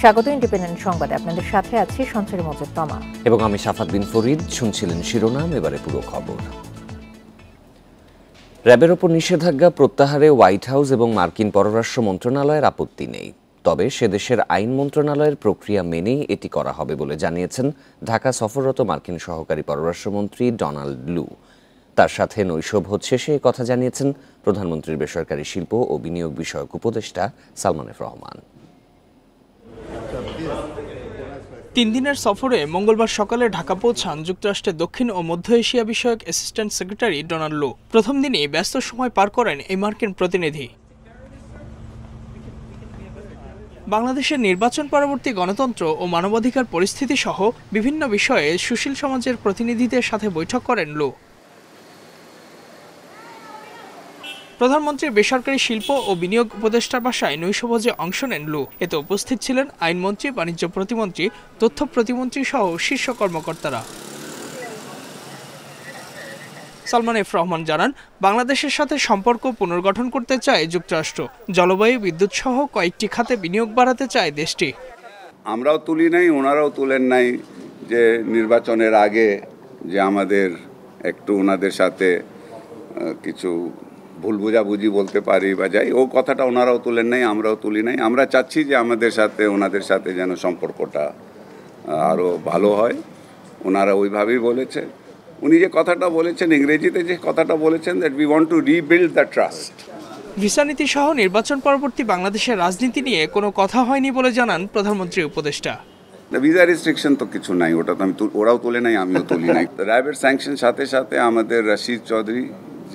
স্বাগত ইন্ডিপেন্ডেন্ট সংবাদে, আপনাদের সাথে আছি সঞ্চারী মজিদ তমা এবং আমি সাফাত বিন ফরিদ। শুনছিলেন শিরোনাম, এবারে পুরো খবর। র্যাবের ওপর নিষেধাজ্ঞা প্রত্যাহারে হোয়াইট হাউস এবং মার্কিন পররাষ্ট্র মন্ত্রণালয়ের আপত্তি নেই, তবে সে দেশের আইন মন্ত্রণালয়ের প্রক্রিয়া মেনেই এটি করা হবে বলে জানিয়েছেন ঢাকা সফররত মার্কিন সহকারী পররাষ্ট্রমন্ত্রী ডোনাল্ড লু। তার সাথে নৈশভোজ হচ্ছে সে কথা জানিয়েছেন প্রধানমন্ত্রীর বেসরকারি শিল্প ও বিনিয়োগ বিষয়ক উপদেষ্টা সালমান এফ রহমান। 3 দিনের সফরে মঙ্গলবার সকালে ঢাকা পৌঁছান যুক্তরাষ্ট্রের দক্ষিণ ও মধ্য এশিয়া বিষয়ক অ্যাসিস্ট্যান্ট সেক্রেটারি ডোনাল্ড লু। প্রথম দিনই ব্যস্ত সময় পার করেন এই মার্কিন প্রতিনিধি। বাংলাদেশের নির্বাচন পরবর্তী গণতন্ত্র ও মানবাধিকার পরিস্থিতি সহ বিভিন্ন বিষয়ে সুশীল সমাজের প্রতিনিধিদের সাথে বৈঠক করেন লু। প্রধানমন্ত্রীর বেসরকারি শিল্প ও বিনিয়োগ উপদেষ্টার বাসায় নৈশভোজে অংশ নেন লু। এতে উপস্থিত ছিলেন আইনমন্ত্রী, বাণিজ্য প্রতিমন্ত্রী, তথ্য প্রতিমন্ত্রী সহ শীর্ষ কর্মকর্তারা। সালমান এফ রহমান জানান, বাংলাদেশের সাথে সম্পর্ক পুনর্গঠন করতে চায় যুক্তরাষ্ট্র। জলবায়ু, বিদ্যুৎ সহ কয়েকটি খাতে বিনিয়োগ বাড়াতে চায় দেশটি। আমরাও তুলি নাই, ওনারাও তুলেন নাই যে নির্বাচনের আগে যে আমাদের একটু ওনাদের সাথে কিছু ভুল বোঝাবুঝি বলতে পারি বা যাই, ও কথাটা ওনারাও তুলেন নাই, আমরাও তুলি নাই। আমরা চাচ্ছি যে আমাদের সাথে ওনাদের সাথে যেন সম্পর্কটা আরও ভালো হয়। ওনারা ওইভাবেই বলেছে। উনি যে কথাটা বলেছেন, ইংরেজিতে যে কথাটা বলেছেন, that we want to rebuild the trust. Visa নীতি সহ নির্বাচন পরবর্তী বাংলাদেশের রাজনীতি নিয়ে কোনো কথা হয়নি বলে জানান প্রধানমন্ত্রী উপদেষ্টা। ভিসা রেস্ট্রিকশন তো কিছু নাই, ওটা তো ওরাও তোলে নাই, আমিও তুলি নাই। র্যাবের স্যাংশন সাথে সাথে আমাদের রশিদ চৌধুরী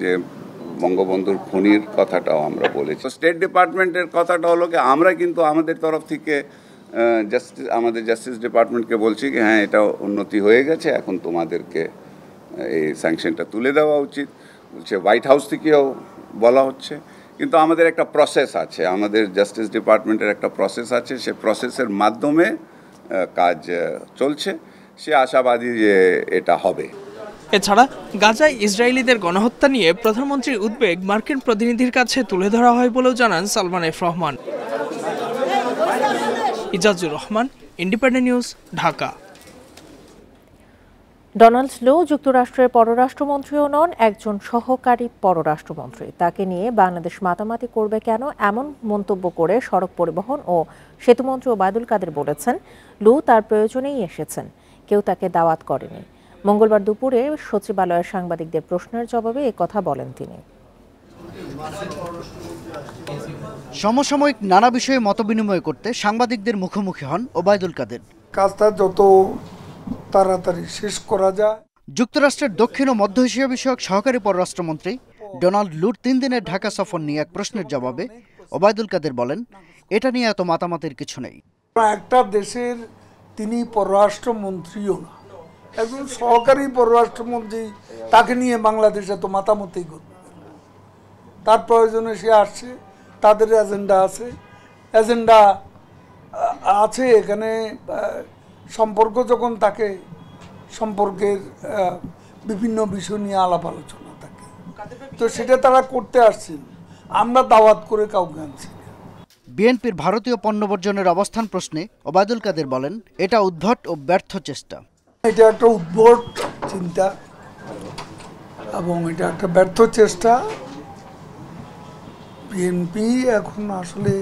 যে বঙ্গবন্ধুর খুনির কথাটাও আমরা বলেছি। স্টেট ডিপার্টমেন্টের কথাটা হলো কি, আমরা কিন্তু আমাদের তরফ থেকে আমাদের জাস্টিস ডিপার্টমেন্টকে বলছি কি হ্যাঁ, এটা উন্নতি হয়ে গেছে, এখন তোমাদেরকে এই স্যাংশনটা তুলে দেওয়া উচিত। বলছে হোয়াইট হাউস থেকেও বলা হচ্ছে, কিন্তু আমাদের একটা প্রসেস আছে, আমাদের জাস্টিস ডিপার্টমেন্টের একটা প্রসেস আছে, সে প্রসেসের মাধ্যমে কাজ চলছে। সে আশাবাদী যে এটা হবে। এছাড়া গাজায় ইসরায়েলিদের গণহত্যা নিয়ে প্রধানমন্ত্রীর উদ্বেগ মার্কিন প্রতিনিধির কাছে তুলে ধরা হয় বলেও জানান Salman F Rahman. Ijazur Rahman, independent news, Dhaka. Donald Lu যুক্তরাষ্ট্রের পররাষ্ট্রমন্ত্রীও নন, একজন সহকারী পররাষ্ট্রমন্ত্রী। তাকে নিয়ে বাংলাদেশ মাতামাতি করবে কেন, এমন মন্তব্য করে সড়ক পরিবহন ও সেতুমন্ত্রী ওবায়দুল কাদের বলেছেন, লু তার প্রয়োজনেই এসেছেন, কেউ তাকে দাওয়াত করেনি। মঙ্গলবার দুপুরে সচিবালয়ের সাংবাদিকদের প্রশ্নের জবাবে একথা বলেন তিনি। সমসাময়িক নানা বিষয়ে মতবিনিময় করতে সাংবাদিকদের মুখোমুখি হন ওবায়দুল কাদের। কাজটা যত তাড়াতাড়ি শেষ করা যায়। যুক্তরাষ্ট্রের দক্ষিণ ও মধ্য এশিয়া বিষয়ক সহকারী পররাষ্ট্রমন্ত্রী ডোনাল্ড লুর 3 দিনের ঢাকা সফর নিয়ে এক প্রশ্নের জবাবে ওবায়দুল কাদের বলেন, এটা নিয়ে এত মাতামাতির কিছু নেই। একটা দেশের তিনি পররাষ্ট্রমন্ত্রীও না, একজন সহকারী পররাষ্ট্রমন্ত্রী, তাকে নিয়ে বাংলাদেশে তো মাতামাতি করবে। তার প্রয়োজনে সে আসছে, তাদের এজেন্ডা আছে এখানে। সম্পর্ক যখন তাকে সম্পর্কের বিভিন্ন বিষয় নিয়ে আলাপ আলোচনা থাকে, তো সেটা তারা করতে আসছেন, আমরা দাওয়াত করে কাউকে আনছি না। বিএনপির ভারতীয় পণ্য বর্জনের অবস্থান প্রশ্নে ওবায়দুল কাদের বলেন, এটা উদ্ভট ও ব্যর্থ চেষ্টা। এটা একটা উদ্ভট চিন্তা এবং এটা একটা ব্যর্থ চেষ্টা। বিএনপি এখন আসলে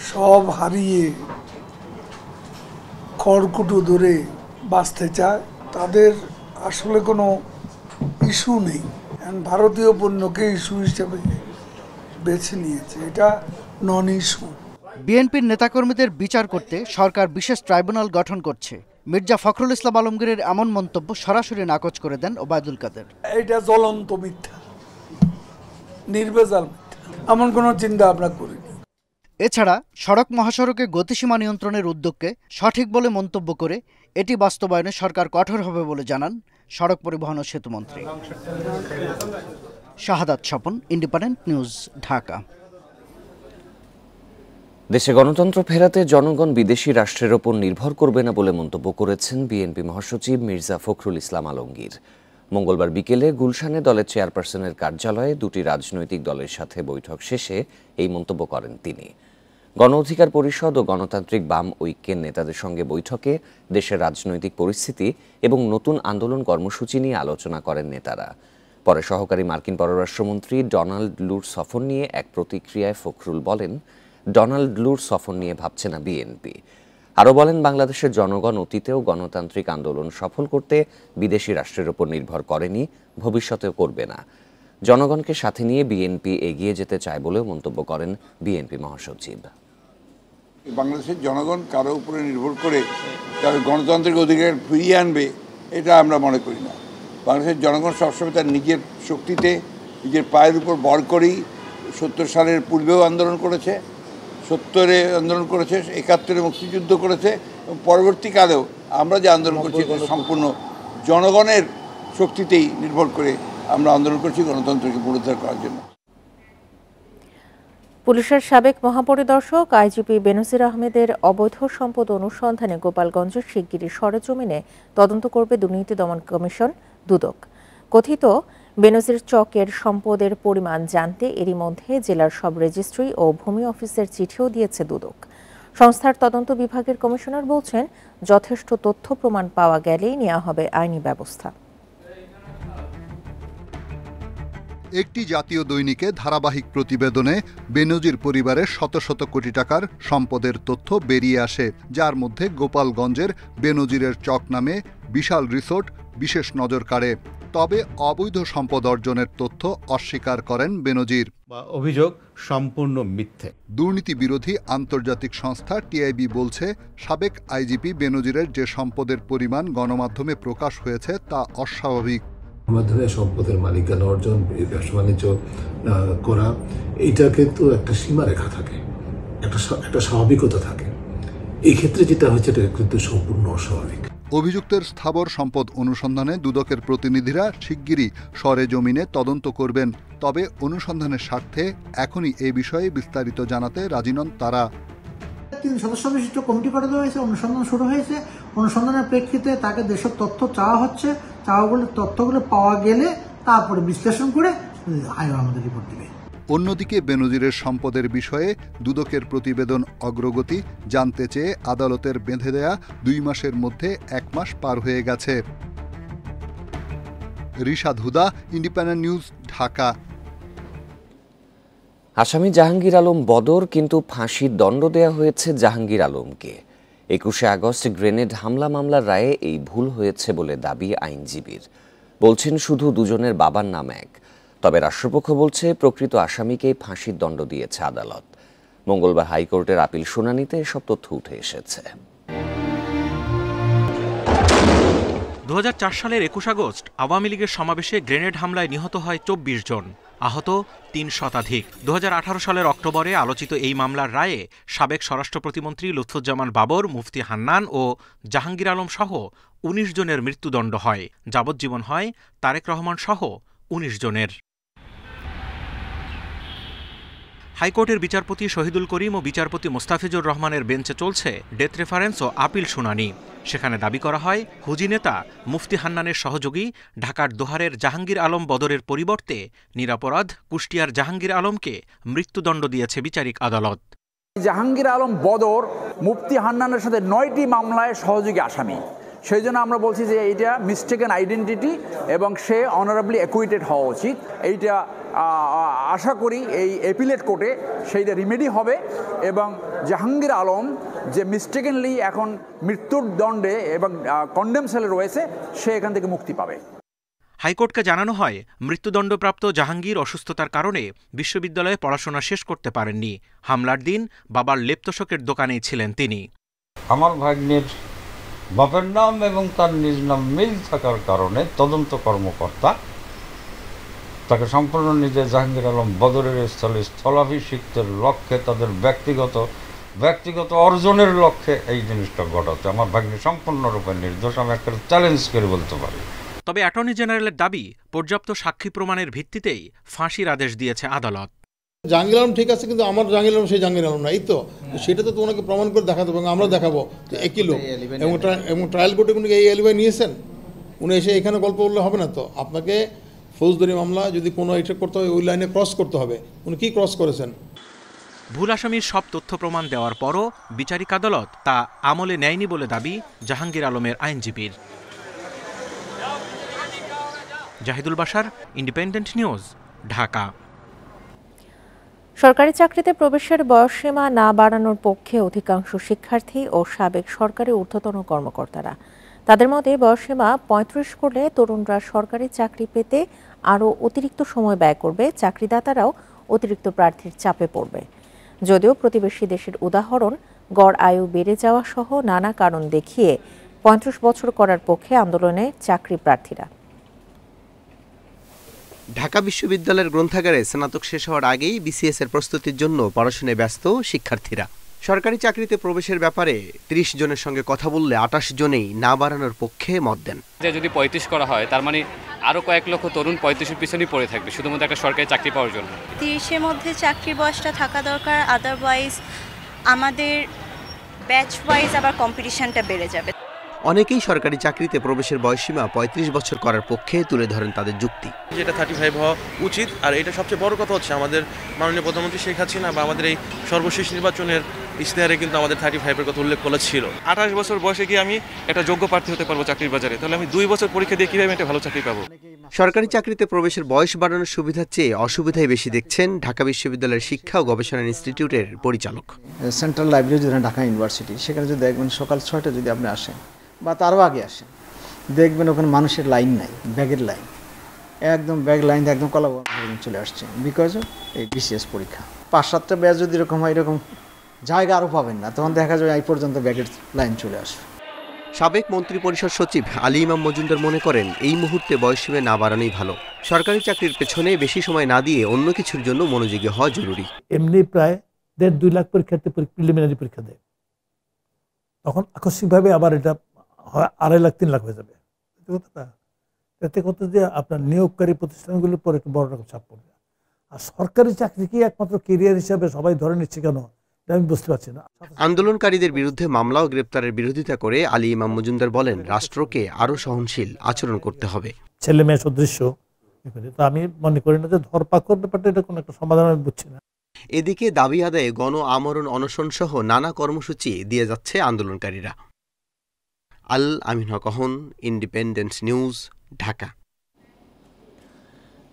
সব হারিয়ে খড়কুটো ধরে বাঁচতে চায়। তাদের আসলে কোনো ইস্যু নেই, ভারতীয় পণ্যকে ইস্যু হিসেবে বেছে নিয়েছে, এটা নন ইস্যু। বিএনপির নেতাকর্মীদের বিচার করতে সরকার বিশেষ ট্রাইব্যুনাল গঠন করছে। মির্জা ফখরুল ইসলাম আলমগীরের এমন মন্তব্য সরাসরি নাকচ করে দেন ওবায়দুল কাদের। এটা জ্বলন্ত মিথ্যা, নির্ভেজাল মিথ্যা, এমন কোনো চিন্তা আমরা করিনি। এছাড়া সড়ক মহাসড়কে গতিসীমা নিয়ন্ত্রণের উদ্যোগকে সঠিক বলে মন্তব্য করে এটি বাস্তবায়নে সরকার কঠোর হবে বলে জানান সড়ক পরিবহন ও সেতুমন্ত্রী। শাহাদাত স্বপন, ইন্ডিপেন্ডেন্ট নিউজ, ঢাকা। দেশে গণতন্ত্র ফেরাতে জনগণ বিদেশি রাষ্ট্রের ওপর নির্ভর করবে না বলে মন্তব্য করেছেন বিএনপি মহাসচিব মির্জা ফখরুল ইসলাম আলমগীর। মঙ্গলবার বিকেলে গুলশানে দলের চেয়ারপারসনের কার্যালয়ে দুটি রাজনৈতিক দলের সাথে বৈঠক শেষে এই মন্তব্য করেন তিনি। গণ অধিকার পরিষদ ও গণতান্ত্রিক বাম ঐক্যের নেতাদের সঙ্গে বৈঠকে দেশের রাজনৈতিক পরিস্থিতি এবং নতুন আন্দোলন কর্মসূচি নিয়ে আলোচনা করেন নেতারা। পরে সহকারী মার্কিন পররাষ্ট্রমন্ত্রী ডোনাল্ড লুর সফর নিয়ে এক প্রতিক্রিয়ায় ফখরুল বলেন, ডোনাল্ড লুর সফর নিয়ে ভাবছে না বিএনপি। আরও বলেন, বাংলাদেশের জনগণ অতীতেও গণতান্ত্রিক আন্দোলন সফল করতে বিদেশি রাষ্ট্রের উপর নির্ভর করেনি, ভবিষ্যতেও করবে না। জনগণকে সাথে নিয়ে বিএনপি এগিয়ে যেতে চায় বলেও মন্তব্য করেন বিএনপি মহাসচিব। বাংলাদেশের জনগণ কারো উপরে নির্ভর করে তার গণতান্ত্রিক অধিকার ফিরিয়ে আনবে, এটা আমরা মনে করি না। বাংলাদেশের জনগণ সবসময় তার নিজের শক্তিতে, নিজের পায়ের উপর ভর করেই 70 সালের পূর্বেও আন্দোলন করেছে, 70-এ আন্দোলন করেছে, 71-এ মুক্তিযুদ্ধ করেছে এবং পরবর্তীকালেও আমরা যে আন্দোলন করছি সম্পূর্ণ জনগণের শক্তিতেই নির্ভর করে আমরা আন্দোলন করছি গণতন্ত্রকে পুনরুদ্ধার করার জন্য। পুলিশের সাবেক মহাপরিদর্শক আইজিপি বেনজির আহমেদের অবৈধ সম্পদ অনুসন্ধানে গোপালগঞ্জের শিগগিরই সরেজমিনে তদন্ত করবে দুর্নীতি দমন কমিশন দুদক। কথিত বেনজির চকের সম্পদের পরিমাণ জানতে এরই মধ্যে জেলার সব রেজিস্ট্রি ও ভূমি অফিসের চিঠিও দিয়েছে দুদক। সংস্থার তদন্ত বিভাগের কমিশনার বলছেন, যথেষ্ট তথ্য প্রমাণ পাওয়া গেলেই নেওয়া হবে আইনি ব্যবস্থা। একটি জাতীয় দৈনিকে ধারাবাহিক প্রতিবেদনে বেনজির পরিবারের শত শত কোটি টাকার সম্পদের তথ্য বেরিয়ে আসে, যার মধ্যে গোপালগঞ্জের বেনজিরের চক নামে বিশাল রিসোর্ট বিশেষ নজর কাড়ে। তবে অবৈধ সম্পদ অর্জনের তথ্য অস্বীকার করেন বেনজির। অভিযোগ সম্পূর্ণ মিথ্যে। দুর্নীতি বিরোধী আন্তর্জাতিক সংস্থা টিআইবি বলছে, সাবেক আইজিপি বেনজিরের যে সম্পদের পরিমাণ গণমাধ্যমে প্রকাশ হয়েছে তা অস্বাভাবিক। মাধ্যমে সম্পদের মালিকানা অর্জন, ব্যবসা বাণিজ্য করা, এইটা কিন্তু একটা সীমারেখা থাকে, একটা স্বাভাবিকতা থাকে। এই ক্ষেত্রে যেটা হচ্ছে এটা কিন্তু সম্পূর্ণ অস্বাভাবিক। অভিযুক্তের স্থাবর সম্পদ অনুসন্ধানে দুদকের প্রতিনিধিরা শিগগিরই সরেজমিনে তদন্ত করবেন। তবে অনুসন্ধানের স্বার্থে এখনই এ বিষয়ে বিস্তারিত জানাতে রাজি নন তারা। 3 সদস্য বিশিষ্ট কমিটি করে দেওয়া হয়েছে, অনুসন্ধান শুরু হয়েছে। অনুসন্ধানের প্রেক্ষিতে তাকে যেসব তথ্য চাওয়া হচ্ছে, তথ্যগুলো পাওয়া গেলে তারপরে বিশ্লেষণ করে আইও আমাদের রিপোর্ট দেবে। অন্যদিকে বেনজিরের সম্পদের বিষয়ে দুদকের প্রতিবেদন অগ্রগতি জানতে চেয়ে আদালতের বেঁধে দেয়া 2 মাসের মধ্যে 1 মাস পার হয়ে গেছে। রিশাদ হুদা, ইন্ডিপেন্ডেন্ট নিউজ, ঢাকা। আসামি জাহাঙ্গীর আলম বদর, কিন্তু ফাঁসির দণ্ড দেয়া হয়েছে জাহাঙ্গীর আলমকে। 21শে আগস্ট গ্রেনেড হামলা মামলার রায়ে এই ভুল হয়েছে বলে দাবি আইনজীবীর। বলছেন শুধু দুজনের বাবার নাম এক। তবে রাষ্ট্রপক্ষ বলছে প্রকৃত আসামিকেই ফাঁসির দণ্ড দিয়েছে আদালত। মঙ্গলবার হাইকোর্টের আপিল শুনানিতে এসব তথ্য উঠে এসেছে। 2004 সালের 21 আগস্ট আওয়ামী লীগের সমাবেশে গ্রেনেড হামলায় নিহত হয় 24 জন, আহত 3 শতাধিক। 2018 সালের অক্টোবরে আলোচিত এই মামলার রায়ে সাবেক স্বরাষ্ট্র প্রতিমন্ত্রী লুৎফুজ্জামান বাবর, মুফতি হান্নান ও জাহাঙ্গীর আলম সহ 19 জনের মৃত্যুদণ্ড হয়। যাবজ্জীবন হয় তারেক রহমান সহ 19 জনের। হাইকোর্টের বিচারপতি শহীদুল করিম ও বিচারপতি মোস্তাফিজুর রহমানের বেঞ্চে চলছে ডেথ রেফারেন্স ও আপিল শুনানি। সেখানে দাবি করা হয়, হুজি নেতা মুফতি হান্নানের সহযোগী ঢাকার দোহারের জাহাঙ্গীর আলম বদরের পরিবর্তে নিরপরাধ কুষ্টিয়ার জাহাঙ্গীর আলমকে মৃত্যুদণ্ড দিয়েছে বিচারিক আদালত। জাহাঙ্গীর আলম বদর মুফতি হান্নানের সাথে 9টি মামলায় সহযোগী আসামি। সেই জন্য আমরা বলছি যে এইটা মিস্টেকেন আইডেন্টিটি এবং সে অনারেবলি অ্যাকুইটেড হওয়া উচিত। এইটা আশা করি এই অ্যাপিলেট কোর্টে সেইটা রিমেডি হবে এবং জাহাঙ্গীর আলম যে মিস্টেকেনলি এখন মৃত্যুর দণ্ডে এবং কন্ডেম সেলে রয়েছে, সে এখান থেকে মুক্তি পাবে। হাইকোর্টকে জানানো হয়, মৃত্যুদণ্ডপ্রাপ্ত জাহাঙ্গীর অসুস্থতার কারণে বিশ্ববিদ্যালয়ে পড়াশোনা শেষ করতে পারেননি। হামলার দিন বাবার লেপ্তশকের দোকানেই ছিলেন তিনি। আমার ভাগ্নের বাপের নাম এবং তার নিজ নাম মিল থাকার কারণে তদন্ত কর্মকর্তা তাকে সম্পূর্ণ নিজে জাহাঙ্গীর আলম বদরের স্থলে স্থলাভিষিক্তের লক্ষ্যে, তাদের ব্যক্তিগত অর্জনের লক্ষ্যে এই জিনিসটা ঘটাচ্ছে। আমার ভাগ্নি সম্পূর্ণরূপে নির্দোষ, আমি একটা চ্যালেঞ্জ করে বলতে পারি। তবে অ্যাটর্নি জেনারেলের দাবি, পর্যাপ্ত সাক্ষী প্রমাণের ভিত্তিতেই ফাঁসির আদেশ দিয়েছে আদালত। জাহাঙ্গীর আলম ঠিক আছে, কিন্তু আমার জাহাঙ্গীর আলম সেই জাহাঙ্গীর আলম না, এই তো সেটা তো তোমাকে প্রমাণ করে দেখাতে হবে, আমরা দেখাবো যে একই লোক। এবং ট্রায়াল কোর্টে উনি এই এলিবাই নিয়েছেন, উনি এসে এখানে গল্প বললে হবে না। তো আপনাকে ফৌজদারি মামলা যদি কোনো এটা করতে হবে, ওই লাইনে ক্রস করতে হবে। উনি কি ক্রস করেছেন? ভুল আসামির সব তথ্য প্রমাণ দেওয়ার পরও বিচারিক আদালত তা আমলে নেয়নি বলে দাবি জাহাঙ্গীর আলমের আইনজীবীর। Zahidul Bashar, Independent news, Dhaka. সরকারি চাকরিতে প্রবেশের বয়সসীমা না বাড়ানোর পক্ষে অধিকাংশ শিক্ষার্থী ও সাবেক সরকারি ঊর্ধ্বতন কর্মকর্তারা। তাদের মতে বয়সসীমা ৩৫ করলে তরুণরা সরকারি চাকরি পেতে আরও অতিরিক্ত সময় ব্যয় করবে, চাকরিদাতারাও অতিরিক্ত প্রার্থীর চাপে পড়বে। যদিও প্রতিবেশী দেশের উদাহরণ, গড় আয়ু বেড়ে যাওয়া সহ নানা কারণ দেখিয়ে ৩৫ বছর করার পক্ষে আন্দোলনে চাকরি প্রার্থীরা। ঢাকা বিশ্ববিদ্যালয়ের গ্রন্থাগারে স্নাতক শেষ হওয়ার আগেই বিসিএস এর প্রস্তুতির জন্য পড়াশোনায় ব্যস্ত শিক্ষার্থীরা। সরকারি চাকরিতে প্রবেশের ব্যাপারে ৩০ জনের সঙ্গে কথা বললে ২৮ জনেই না বাড়ানোর পক্ষে মত দেন। যদি ৩৫ করা হয় তার মানে আরো কয়েক লক্ষ তরুণ ৩৫-এর পিছনেই পড়ে থাকবে শুধুমাত্র একটা সরকারি চাকরি পাওয়ার জন্য। ৩০-এর মধ্যে চাকরির বয়সটা থাকা দরকার, আদারওয়াইজ আমাদের ব্যাচ ওয়াইজ আবার কম্পিটিশনটা বেড়ে যাবে। অনেকেই সরকারি চাকরিতে প্রবেশের বয়সসীমা ৩৫ বছর করার পক্ষে তুলে ধরেন তাদের যুক্তি। যেটা 35 হওয়া উচিত, আর এটা সবচেয়ে বড় কথা হচ্ছে আমাদের মাননীয় প্রধানমন্ত্রী শেখ হাসিনা বা আমাদের এই সর্বশেষ নির্বাচনের ইশতেহারে কিন্তু আমাদের 35-এর কথা উল্লেখ করা ছিল। 28 বছর বয়সে গিয়ে আমি একটা যোগ্য প্রার্থী হতে পারবো চাকরির বাজারে, তাহলে আমি 2 বছর পরীক্ষা দিয়ে কিভাবে একটা ভালো চাকরি পাবো? সরকারি চাকরিতে প্রবেশের বয়স বাড়ানোর সুবিধার চেয়ে অসুবিধাই বেশি দেখছেন ঢাকা বিশ্ববিদ্যালয়ের শিক্ষা ও গবেষণা ইনস্টিটিউটের পরিচালক। সেন্ট্রাল লাইব্রেরি যদি ঢাকা ইউনিভার্সিটি, সেখানে যদি দেখবেন সকাল 6টা যদি আপনি আসেন বা তারও আগে আসেন, দেখবেন ওখানে মানুষের লাইন নাই, ব্যাগের লাইন, একদম ব্যাগ লাইন একদম কলাবন চলে আসছে, বিকজ অফ এই বিসিএস পরীক্ষা। 5-7টা ব্যাচ যদি এরকম হয়, এরকম জায়গা আরও পাবেন না, তখন দেখা যাবে এই পর্যন্ত ব্যাগের লাইন চলে আসবে। সাবেক মন্ত্রী পরিষদ সচিব আলী ইমাম মজুমদার মনে করেন এই মুহূর্তে বয়সসীমা না বাড়ানোই ভালো। সরকারি চাকরির পেছনে বেশি সময় না দিয়ে অন্য কিছুর জন্য মনোযোগী হওয়া জরুরি। এমনি প্রায় 1.5-2 লাখ পরীক্ষার্থী প্রিলিমিনারি পরীক্ষা দেয়, তখন আকস্মিকভাবে আবার এটা 2.5 লাখ 3 লাখ হয়ে যাবে। এতে করতে যে আপনার নিয়োগকারী প্রতিষ্ঠানগুলোর পরে একটু বড় রকম চাপ পড়বে। আর সরকারি চাকরি কি একমাত্র কেরিয়ার হিসাবে সবাই ধরে নিচ্ছে কেন, আমি বুঝতে পারছি না। আন্দোলনকারীদের বিরুদ্ধে মামলা ও গ্রেপ্তারের বিরোধিতা করে আলী ইমাম মজুমদার বলেন, রাষ্ট্রকে আরও সহনশীল আচরণ করতে হবে। ছেলে মেয়ে সদৃশ্য, তো আমি মনে করি না যে ধরপাকড় ব্যাপারটা এটা কোনো একটা সমাধান আমি বুঝছি না। এদিকে দাবি আদায়ে গণ আমরণ অনশন সহ নানা কর্মসূচি দিয়ে যাচ্ছে আন্দোলনকারীরা। আল আমিন হক, ইন্ডিপেন্ডেন্ট নিউজ, ঢাকা।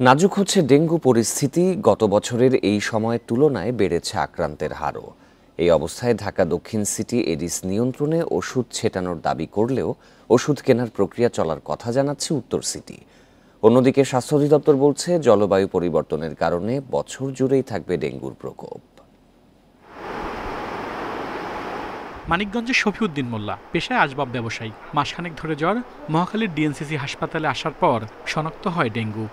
নাজুক হচ্ছে ডেঙ্গু পরিস্থিতি। গত বছরের এই সময়ের তুলনায় বেড়েছে আক্রান্তের হারও। এই অবস্থায় ঢাকা দক্ষিণ সিটি এডিস নিয়ন্ত্রণে ওষুধ ছেটানোর দাবি করলেও ওষুধ কেনার প্রক্রিয়া চলার কথা জানাচ্ছে উত্তর সিটি। অন্যদিকে স্বাস্থ্য অধিদপ্তর বলছে, জলবায়ু পরিবর্তনের কারণে বছর জুড়েই থাকবে ডেঙ্গুর প্রকোপ। মানিকগঞ্জের শফিউদ্দিন মোল্লা পেশায় আসবাব ব্যবসায়ী। মাসখানেক ধরে জ্বর, মহাখালীর ডিএনসিসি হাসপাতালে আসার পর শনাক্ত হয় ডেঙ্গু।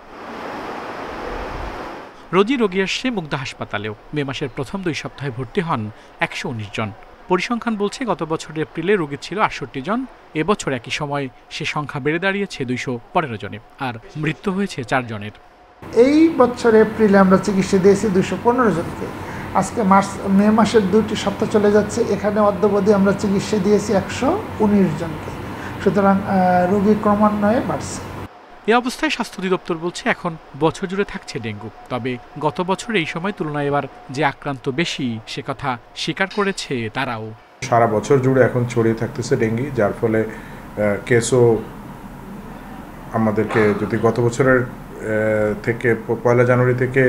রোগী আসছে মুগদা হাসপাতালেও। মে মাসের প্রথম 2 সপ্তাহে ভর্তি হন 119 জন। পরিসংখ্যান বলছে, গত বছরের এপ্রিলে রোগী ছিল 68 জন। এবছর একই সময় সে সংখ্যা বেড়ে দাঁড়িয়েছে 215 জনে, আর মৃত্যু হয়েছে 4 জনের। এই বছর এপ্রিলে আমরা চিকিৎসা দিয়েছি 215 জনকে। আজকে মে মাসের 2টি সপ্তাহ চলে যাচ্ছে, এখানে অদ্যাবধি আমরা চিকিৎসা দিয়েছি 119 জনকে। সুতরাং রোগী ক্রমান্বয়ে বাড়ছে। এই অবস্থায় স্বাস্থ্য অধিদপ্তর বলছে, এখন বছর জুড়ে থাকছে ডেঙ্গু। তবে গত বছর এই সময় তুলনায় এবার যে আক্রান্ত বেশি, সে কথা স্বীকার করেছে তারাও। সারা বছর জুড়ে এখন ছড়িয়ে থাকতেছে ডেঙ্গি, যার ফলে কেসও আমাদেরকে যদি গত বছরের থেকে 1 জানুয়ারি থেকে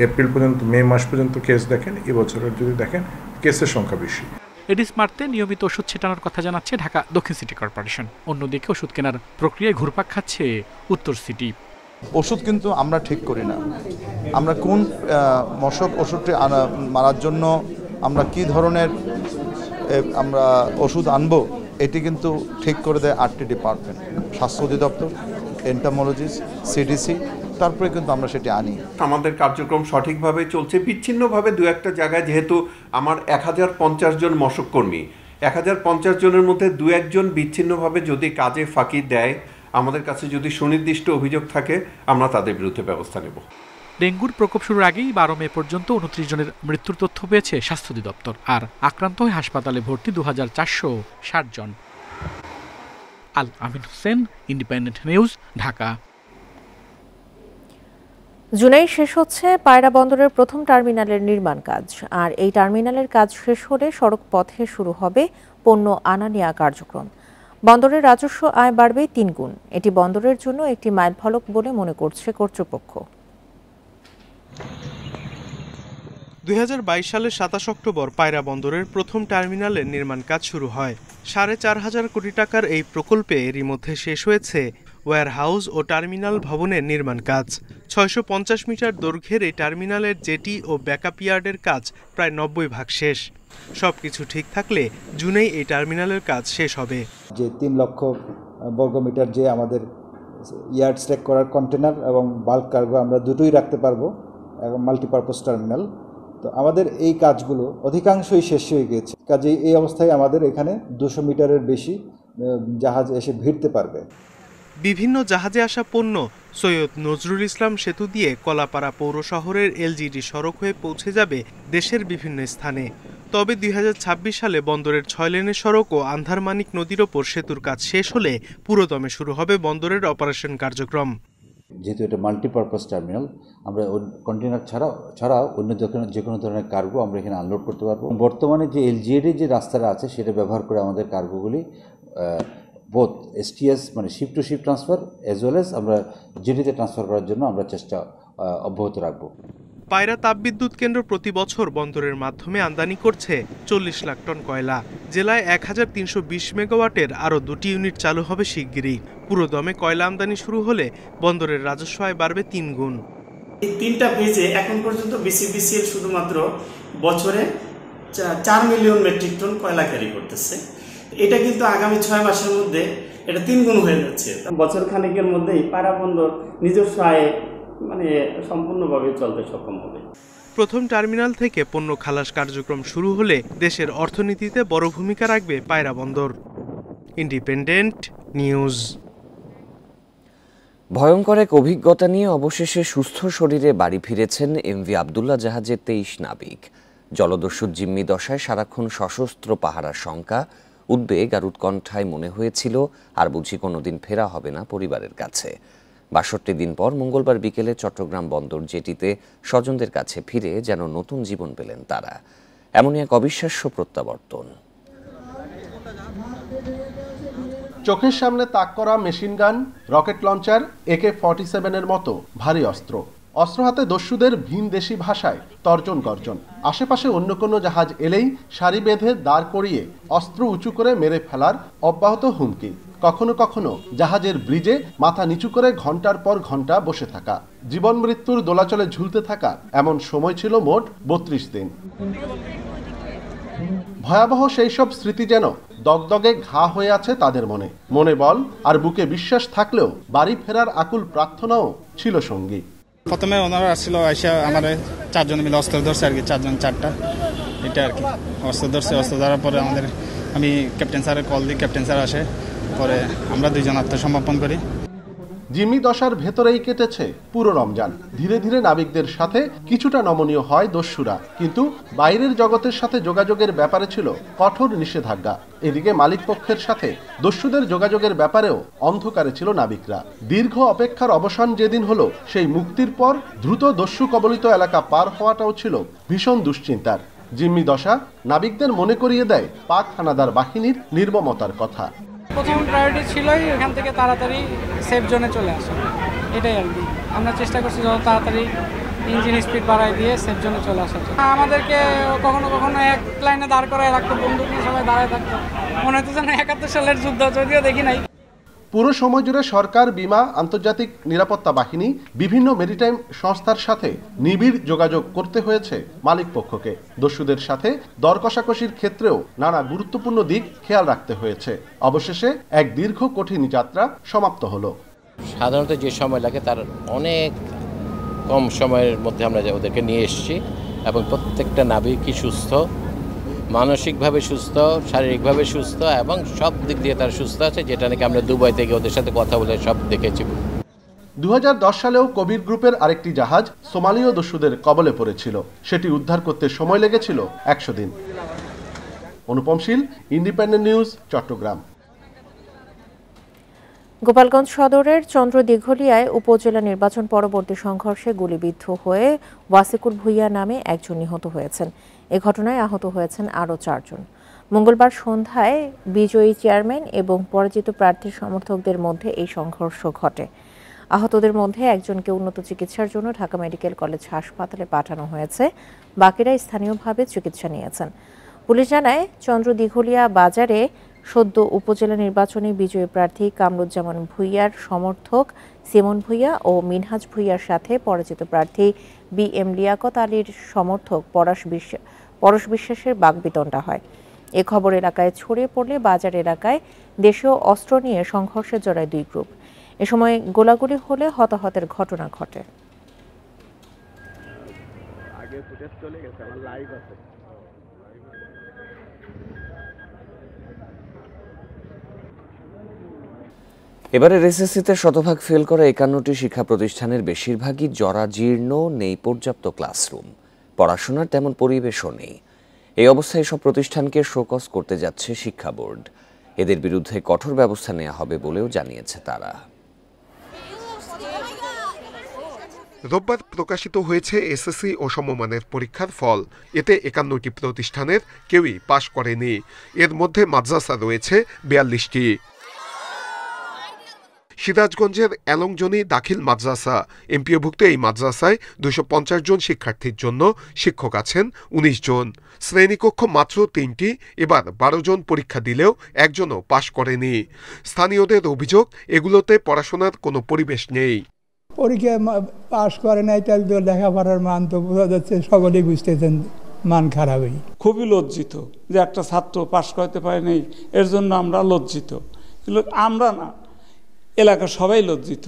এপ্রিল পর্যন্ত, মে মাস পর্যন্ত কেস দেখেন, এবছরের যদি দেখেন কেসের সংখ্যা বেশি। এডিস মারতে নিয়মিত ওষুধ ছেটানোর কথা জানাচ্ছে ঢাকা দক্ষিণ সিটি কর্পোরেশন। অন্যদিকে ওষুধ কেনার প্রক্রিয়ায় ঘুরপাক খাচ্ছে উত্তর সিটি। ওষুধ কিন্তু আমরা ঠিক করি না, আমরা কোন মশক ওষুধটি মারার জন্য আমরা কি ধরনের আমরা ওষুধ আনবো, এটি কিন্তু ঠিক করে দেয় 8টি ডিপার্টমেন্ট, স্বাস্থ্য অধিদপ্তর, এন্টামোলজিস্ট, সিডিসি, তারপরে কিন্তু আমরা সেটি আনি। আমাদের কার্যক্রম সঠিকভাবে চলছে। বিচ্ছিন্নভাবে 2-1টা জায়গায়, যেহেতু আমার 1050 জন মশক কর্মী, 1050 জনের মধ্যে 2-1 জন বিচ্ছিন্নভাবে যদি কাজে ফাঁকি দেয়, আমাদের কাছে যদি সুনির্দিষ্ট অভিযোগ থাকে, আমরা তাদের বিরুদ্ধে ব্যবস্থা নেব। ডেঙ্গুর প্রকোপ শুরুর আগেই 12 মে পর্যন্ত 29 জনের মৃত্যুর তথ্য পেয়েছে স্বাস্থ্য অধিদপ্তর, আর আক্রান্ত হয়ে হাসপাতালে ভর্তি 2460 জন। আল আমিন হোসেন, ইন্ডিপেন্ডেন্ট নিউজ, ঢাকা। জুনেই শেষ হচ্ছে পায়রা বন্দরের প্রথম টার্মিনালের নির্মাণ কাজ। আর এই টার্মিনালের কাজ শেষ হলে সড়ক পথে শুরু হবে পণ্য আনা নেওয়া কার্যক্রম। বন্দরের রাজস্ব আয় বাড়বে 3 গুণ। এটি বন্দরের জন্য একটি মাইলফলক বলে মনে করছে কর্তৃপক্ষ। 2022 সালের 27 অক্টোবর পায়রা বন্দরের প্রথম টার্মিনালের নির্মাণ কাজ শুরু হয়। 4.5 কোটি টাকার এই প্রকল্পে এরই মধ্যে শেষ হয়েছে ওয়্যারহাউস ও টার্মিনাল ভবনের নির্মাণ কাজ। 650 মিটার দৈর্ঘ্যের এই টার্মিনালের জেটি ও ব্যাকআপ ইয়ার্ডের কাজ প্রায় 90% শেষ। সবকিছু ঠিক থাকলে জুনেই এই টার্মিনালের কাজ শেষ হবে। যে 3 লক্ষ বর্গমিটার যে আমাদের ইয়ার্ড স্ট্যাক করার কন্টেনার এবং বাল্ক কার্গো আমরা দুটোই রাখতে পারবো এবং মাল্টিপারপাস টার্মিনাল। তো আমাদের এই কাজগুলো অধিকাংশই শেষ হয়ে গেছে। কাজেই এই অবস্থায় আমাদের এখানে 200 মিটারের বেশি জাহাজ এসে ভিড়তে পারবে। বিভিন্ন জাহাজে আসা পণ্য সৈয়দ নজরুল ইসলাম সেতু দিয়ে কলাপাড়া পৌর শহরের এলজিডি সড়ক হয়ে পৌঁছে যাবে দেশের বিভিন্ন স্থানে। তবে 2026 সালে বন্দরের 6 লেনের সড়ক ও আন্ধারমানিক নদীর ওপর সেতুর কাজ শেষ হলে পুরোদমে শুরু হবে বন্দরের অপারেশন কার্যক্রম। যেহেতু এটা মাল্টিপারপাস টার্মিনাল, আমরা কন্টেনার ছাড়াও অন্য যে কোনো ধরনের কার্গো আমরা এখানে আনলোড করতে পারবো। বর্তমানে যে এলজিএডি যে রাস্তাটা আছে সেটা ব্যবহার করে আমাদের কার্গোগুলি বোথ এসটিএস মানে ship to ship transfer as well as আমরা জেটিতে ট্রান্সফার করার জন্য আমরা চেষ্টা অব্যাহত রাখবো। পায়রা তাপবিদ্যুৎ কেন্দ্র প্রতি বছর বন্দরের মাধ্যমে আমদানি করছে 40 লাখ টন কয়লা। জেলায় 1320 মেগাওয়াটের আরও 2টি ইউনিট চালু হবে শিগগিরই। পুরোদমে কয়লা আমদানি শুরু হলে বন্দরের রাজস্ব আয় বাড়বে 3 গুণ। এই 3টা পেজে এখন পর্যন্ত বিসিবিসিএল শুধুমাত্র বছরে 4 মিলিয়ন মেট্রিক টন কয়লা ক্যারি করতেছে। এটা কিন্তু আগামী 6 মাসের মধ্যে এটা 3 গুণ হয়ে যাচ্ছে। বছর খানেকের মধ্যেই পায়রা বন্দর নিজস্ব আয়ে সম্পূর্ণভাবে চলতে সক্ষম হবে। প্রথম টার্মিনাল থেকে পণ্য খালাস কার্যক্রম শুরু হলে দেশের অর্থনীতিতে বড় ভূমিকা রাখবে পায়রা বন্দর। Independent news. ভয়ঙ্কর এক অভিজ্ঞতা নিয়ে অবশেষে সুস্থ শরীরে বাড়ি ফিরেছেন এমভি আবদুল্লাহ জাহাজের 23 নাবিক। জলদস্যুর জিম্মি দশায় সারাক্ষণ সশস্ত্র পাহারার শঙ্কা, উদ্বেগ আর উৎকণ্ঠায় মনে হয়েছিল আর বুঝি কোনোদিন ফেরা হবে না পরিবারের কাছে। 62 দিন পর মঙ্গলবার বিকেলে চট্টগ্রাম বন্দর জেটিতে স্বজনদের কাছে ফিরে যেন নতুন জীবন পেলেন তারা। এমনই এক অবিশ্বাস্য প্রত্যাবর্তন। চোখের সামনে তাক করা machine gun, rocket launcher, AK-47 মতো ভারী অস্ত্র হাতে দস্যুদের ভিনদেশি ভাষায় তর্জন গর্জন। আশেপাশে অন্য কোনো জাহাজ এলেই সারি বেঁধে দাঁড় করিয়ে অস্ত্র উঁচু করে মেরে ফেলার অব্যাহত হুমকি। কখনো কখনো জাহাজের ব্রিজে মাথা নিচু করে ঘন্টার পর ঘন্টা বসে থাকা, জীবন মৃত্যুর দোলাচলে ঝুলতে থাকা, এমন সময় ছিল মোট 32 দিন। ভয়াবহ সেই সব স্মৃতি যেন দগদগে ঘা হয়ে আছে তাদের মনে বল আর বুকে বিশ্বাস থাকলেও বাড়ি ফেরার আকুল প্রার্থনাও ছিল সঙ্গী। প্রথমে ওনারা আসছিল, আইসা আমাদের 4 জন মিলে অস্ত্র ধরছে আর কি, 4 জন 4টা, এটা আর কি অস্ত্র ধরছে। অস্ত্র ধরার পরে আমি ক্যাপ্টেন স্যারের কল দিই, ক্যাপ্টেন স্যার আসে, পরে আমরা 2 জন আত্মসমর্পণ করি। জিম্মি দশার ভেতরেই কেটেছে পুরো রমজান। ধীরে ধীরে নাবিকদের সাথে কিছুটা নমনীয় হয় দস্যুরা, কিন্তু বাইরের জগতের সাথে যোগাযোগের ব্যাপারে ছিল কঠোর নিষেধাজ্ঞা। এদিকে মালিক পক্ষের সাথে দস্যুদের যোগাযোগের ব্যাপারেও অন্ধকারে ছিল নাবিকরা। দীর্ঘ অপেক্ষার অবসান যেদিন হলো, সেই মুক্তির পর দ্রুত দস্যু কবলিত এলাকা পার হওয়াটাও ছিল ভীষণ দুশ্চিন্তার। জিম্মি দশা নাবিকদের মনে করিয়ে দেয় পাক হানাদার বাহিনীর নির্মমতার কথা। প্রথম প্রায়োরিটি ছিলই এখান থেকে তাড়াতাড়ি সেফ জোনে চলে আসা, এটাই আর কি। আমরা চেষ্টা করছি যত তাড়াতাড়ি ইঞ্জিন স্পিড বাড়াই দিয়ে সেফ জোনে চলে আসা। আমাদেরকে কখনো কখনো এক লাইনে দাঁড় করায় রাখতো, বন্দুক নিয়ে সবাই দাঁড়ায় থাকতো, মনে হতো যেন 71 সালের যুদ্ধ, যদিও দেখি নাই। পুরো সময় জুড়ে সরকার, বিমা, আন্তর্জাতিক নিরাপত্তা বাহিনী, বিভিন্ন মেরিটাইম সংস্থার সাথে নিবিড় যোগাযোগ করতে হয়েছে মালিক পক্ষকে। দস্যুদের সাথে দর কষাকষির ক্ষেত্রেও নানা গুরুত্বপূর্ণ দিক খেয়াল রাখতে হয়েছে। অবশেষে এক দীর্ঘ কঠিন যাত্রা সমাপ্ত হলো। সাধারণত যে সময় লাগে তার অনেক কম সময়ের মধ্যে আমরা ওদেরকে নিয়ে এসেছি, এবং প্রত্যেকটা নাবিকই সুস্থ, মানসিকভাবে সুস্থ, শারীরিকভাবে সুস্থ, এবং সব দিক দিয়ে তারা সুস্থ আছে, যেটা নাকি আমরা দুবাই থেকে ওদের সাথে কথা বলে সব দেখেছি। 2010 সালেও কবির গ্রুপের আরেকটি জাহাজ সোমালীয় দস্যুদের কবলে পড়েছিল। সেটি উদ্ধার করতে সময় লেগেছিল 100 দিন। অনুপম শীল, ইন্ডিপেন্ডেন্ট নিউজ, চট্টগ্রাম। গোপালগঞ্জ সদরের চন্দ্র দিঘলিয়ায় উপজেলা নির্বাচন পরবর্তী সংঘর্ষে গুলিবিদ্ধ হয়ে ওয়াসিকুর ভুইয়া নামে একজন নিহত হয়েছেন। এ ঘটনায় আহত হয়েছেন আরও 4 জন। মঙ্গলবার সন্ধ্যায় বিজয়ী চেয়ারম্যান এবং পরাজিত প্রার্থীর সমর্থকদের মধ্যে এই সংঘর্ষ ঘটে। আহতদের মধ্যে একজনকে উন্নত চিকিৎসার জন্য ঢাকা মেডিকেল কলেজ হাসপাতালে পাঠানো হয়েছে, বাকিরা স্থানীয়ভাবে চিকিৎসা নিয়েছেন। পুলিশ জানায়, চন্দ্র দিঘলিয়া বাজারে সদ্য উপজেলা নির্বাচনে বিজয়ী প্রার্থী কামরুজ্জামান ভুইয়ার সমর্থক সিমন ভুইয়া ও মিনহাজ ভুইয়ার সাথে পরাজিত প্রার্থী BM লিয়াকত আলীর সমর্থক পরশ বিশ্বাসের বাগবিতণ্ডা হয়। এ খবর এলাকায় ছড়িয়ে পড়লে বাজার এলাকায় দেশীয় অস্ত্র নিয়ে সংঘর্ষে জড়ায় 2 গ্রুপ। এ সময় গোলাগুলি হলে হতাহতের ঘটনা ঘটে। এবারের এসএসসিতে শতভাগ ফেল করা 51টি শিক্ষা প্রতিষ্ঠানের বেশিরভাগই জরাজীর্ণ, নেই পর্যাপ্ত ক্লাসরুম, পড়াশোনার তেমন পরিবেশও নেই। এই অবস্থায় সব প্রতিষ্ঠানকে শোকজ করতে যাচ্ছে শিক্ষা বোর্ড। এদের বিরুদ্ধে কঠোর ব্যবস্থা নেওয়া হবে বলেও জানিয়েছে তারা। রোববার প্রকাশিত হয়েছে এসএসসি ও সমমানের পরীক্ষার ফল। এতে 51টি প্রতিষ্ঠানের কেউই পাশ করেনি। এর মধ্যে মাদ্রাসা রয়েছে 42টি। সিরাজগঞ্জের এলংজনি দাখিল মাদ্রাসা এমপিওভুক্ত এই মাদ্রাসায় 250 জন শিক্ষার্থীর জন্য শিক্ষক আছেন 19 জন। শ্রেণীকক্ষ মাত্র 3টি, এবার 12 জন পরীক্ষা দিলেও একজনও পাশ করেনি। স্থানীয়দের অভিযোগ, এগুলোতে পড়াশোনার কোনো পরিবেশ নেই। পরীক্ষায় পাশ করে নাই, তাহলে তো লেখাপড়ার মান তো বোঝা যাচ্ছে, সকলেই বুঝতেছেন মান খারাপই। খুবই লজ্জিত যে একটা ছাত্র পাশ করতে পারে নাই, এর জন্য আমরা লজ্জিত। কিন্তু আমরা না, এলাকার সবাই লজ্জিত।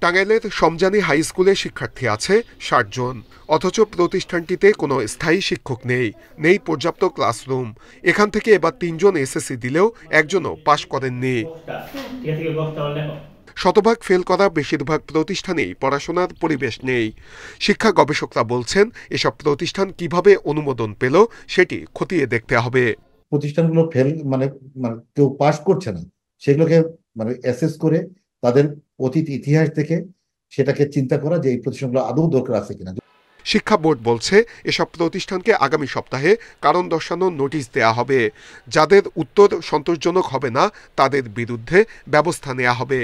টাঙ্গাইলের সমজানি হাই স্কুলে শিক্ষার্থী আছে 60 জন, অথচ প্রতিষ্ঠানটিতে কোনো স্থায়ী শিক্ষক নেই পর্যাপ্ত ক্লাসরুম। এখান থেকে এবার 3 জন এসএসসি দিলেও একজনও পাশ করেননি। শতভাগ ফেল করা বেশিরভাগ প্রতিষ্ঠানেই পড়াশোনার পরিবেশ নেই। শিক্ষা গবেষকরা বলছেন, এসব প্রতিষ্ঠান কিভাবে অনুমোদন পেল সেটি খতিয়ে দেখতে হবে। প্রতিষ্ঠানগুলো ফেল মানে কেউ পাস করছে না, সেগুলোকে অ্যাসেস করে তাদের অতীত ইতিহাস থেকে সেটাকে চিন্তা করা যে এই প্রতিষ্ঠানগুলো আদৌ দরকার আছে কিনা। শিক্ষা বোর্ড বলছে, এসব প্রতিষ্ঠানকে আগামী সপ্তাহে কারণ দর্শানোর নোটিশ দেয়া হবে। যাদের উত্তর সন্তোষজনক হবে না, তাদের বিরুদ্ধে ব্যবস্থা নেওয়া হবে।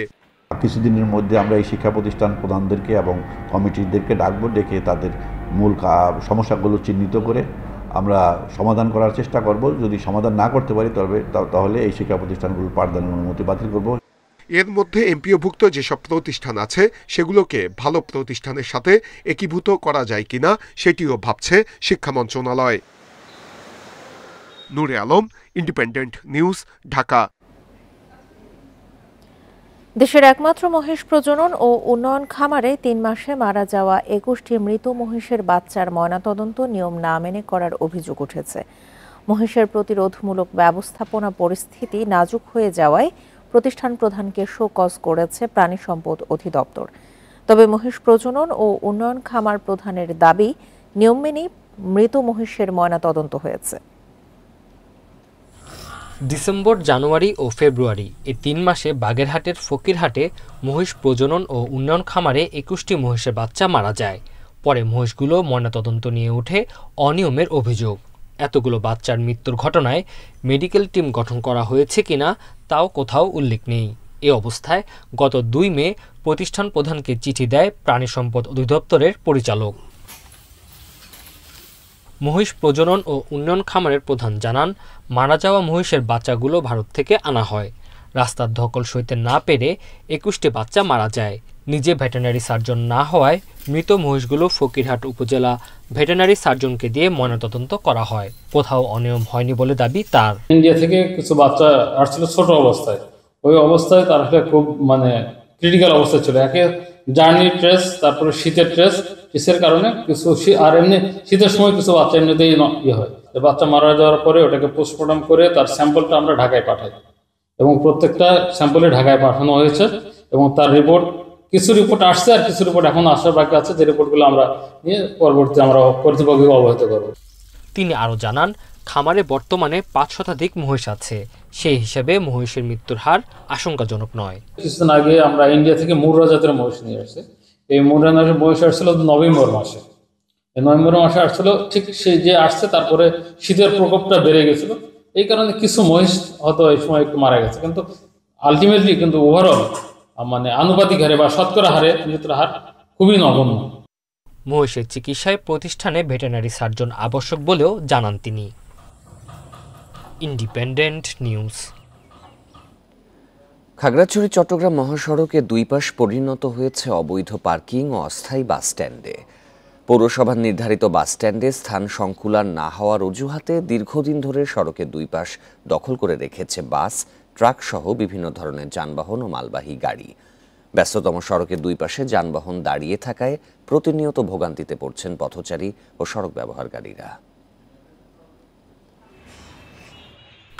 কিছুদিনের মধ্যে আমরা এই শিক্ষা প্রতিষ্ঠান প্রধানদেরকে এবং কমিটিদেরকে ডাকবো, ডেকে তাদের মূল সমস্যাগুলো চিহ্নিত করে আমরা সমাধান করার চেষ্টা করব। যদি সমাধান না করতে পারি তাহলে এই শিক্ষা প্রতিষ্ঠানগুলোর পাঠদানের অনুমতি বাতিল করব। এর মধ্যে এমপিওভুক্ত যেসব প্রতিষ্ঠান আছে সেগুলোকে ভালো প্রতিষ্ঠানের সাথে একীভূত করা যায় কিনা সেটিও ভাবছে শিক্ষা মন্ত্রণালয়। নূরে আলম, ইন্ডিপেন্ডেন্ট নিউজ, ঢাকা। দেশের একমাত্র মহিষ প্রজনন ও উন্নয়ন খামারে 3 মাসে মারা যাওয়া 21টি মৃত মহিষের বাচ্চার ময়নাতদন্ত নিয়ম না মেনে করার অভিযোগ উঠেছে। মহিষের প্রতিরোধমূলক ব্যবস্থাপনা পরিস্থিতি নাজুক হয়ে যাওয়ায় প্রতিষ্ঠান প্রধানকে শোকজ করেছে প্রাণী সম্পদ অধিদপ্তর। তবে মহিষ প্রজনন ও উন্নয়ন খামার প্রধানের দাবি, নিয়ম মেনেই মৃত মহিষের ময়নাতদন্ত হয়েছে। ডিসেম্বর, জানুয়ারি ও ফেব্রুয়ারি এই 3 মাসে বাগেরহাটের ফকিরহাটে মহিষ প্রজনন ও উন্নয়ন খামারে 21টি মহিষের বাচ্চা মারা যায়। পরে মহিষগুলো ময়নাতদন্ত নিয়ে ওঠে অনিয়মের অভিযোগ। এতগুলো বাচ্চার মৃত্যুর ঘটনায় মেডিকেল টিম গঠন করা হয়েছে কিনা তাও কোথাও উল্লেখ নেই। এ অবস্থায় গত 2 মে প্রতিষ্ঠান প্রধানকে চিঠি দেয় প্রাণী সম্পদ অধিদপ্তরের পরিচালক। মহিষ প্রজনন ও উন্নয়ন খামারের প্রধান জানান, মারা যাওয়া মহিষের বাচ্চাগুলো ভারত থেকে আনা হয়। রাস্তার ধকল সইতে না পেরে 21টি বাচ্চা মারা যায়। নিজে ভেটেরিনারি সার্জন না হওয়ায় মৃত মহিষগুলো ফকিরহাট উপজেলা ভেটেরিনারি সার্জনকে দিয়ে ময়নাতদন্ত করা হয়। কোথাও অনিয়ম হয়নি বলে দাবি তার। ইন্ডিয়া থেকে কিছু বাচ্চা আসছিল ছোট অবস্থায়, ওই অবস্থায় তার খুব ক্রিটিক্যাল অবস্থায় ছিল। একে জার্নি ট্রেস, তারপরে শীতের ট্রেসের কারণে কিছু, আর এমনি শীতের সময় কিছু বাচ্চা এমনিতেই হয়। বাচ্চা মারা যাওয়ার পরে ওটাকে পোস্টমর্টম করে তার স্যাম্পলটা আমরা ঢাকায় পাঠাই এবং প্রত্যেকটা স্যাম্পলে ঢাকায় পাঠানো হয়েছে এবং তার রিপোর্ট, কিছু রিপোর্ট আসছে আর কিছু রিপোর্ট এখন আসার বাকি আছে, যে রিপোর্টগুলো আমরা নিয়ে পরবর্তীতে আমরা কর্তৃপক্ষকে অবহিত করব। তিনি আরও জানান, খামারে বর্তমানে 5 শতাধিক মহিষ আছে। সেই হিসাবে মহিষের মৃত্যুর হার আশঙ্কাজনক নয়। কিছুদিন আগে আমরা ইন্ডিয়া থেকে মুর্রা জাতের মহিষ নিয়ে আসছি। এই মুর্রা জাতের মহিষ আসছিল নভেম্বর মাসে। এই নভেম্বর মাসে আসছিল, ঠিক সেই যে আসছে তারপরে শীতের প্রকোপটা বেড়ে গেছিল। এই কারণে কিছু মহিষ হয়তো এই সময় একটু মারা গেছে, কিন্তু আলটিমেটলি কিন্তু ওভারঅল মানে আনুপাতিক হারে বা শতকরা হারে মৃত্যুর হার খুবই নগণ্য। মহিষের চিকিৎসায় প্রতিষ্ঠানে ভেটেরিনারি সার্জন আবশ্যক বলেও জানান তিনি। Independent news. খাগড়াছড়ি চট্টগ্রাম মহাসড়কে দুই পাশ পরিণত হয়েছে অবৈধ পার্কিং ও অস্থায়ী বাস স্ট্যান্ডে। পৌরসভার নির্ধারিত বাস স্ট্যান্ডে স্থান সংকুলান না হওয়ার অজুহাতে দীর্ঘদিন ধরে সড়কের দুই পাশ দখল করে রেখেছে বাস, ট্রাক সহ বিভিন্ন ধরনের যানবাহন ও মালবাহী গাড়ি। ব্যস্ততম সড়কের দুই পাশে যানবাহন দাঁড়িয়ে থাকায় প্রতিনিয়ত ভোগান্তিতে পড়ছেন পথচারী ও সড়ক ব্যবহারকারীরা।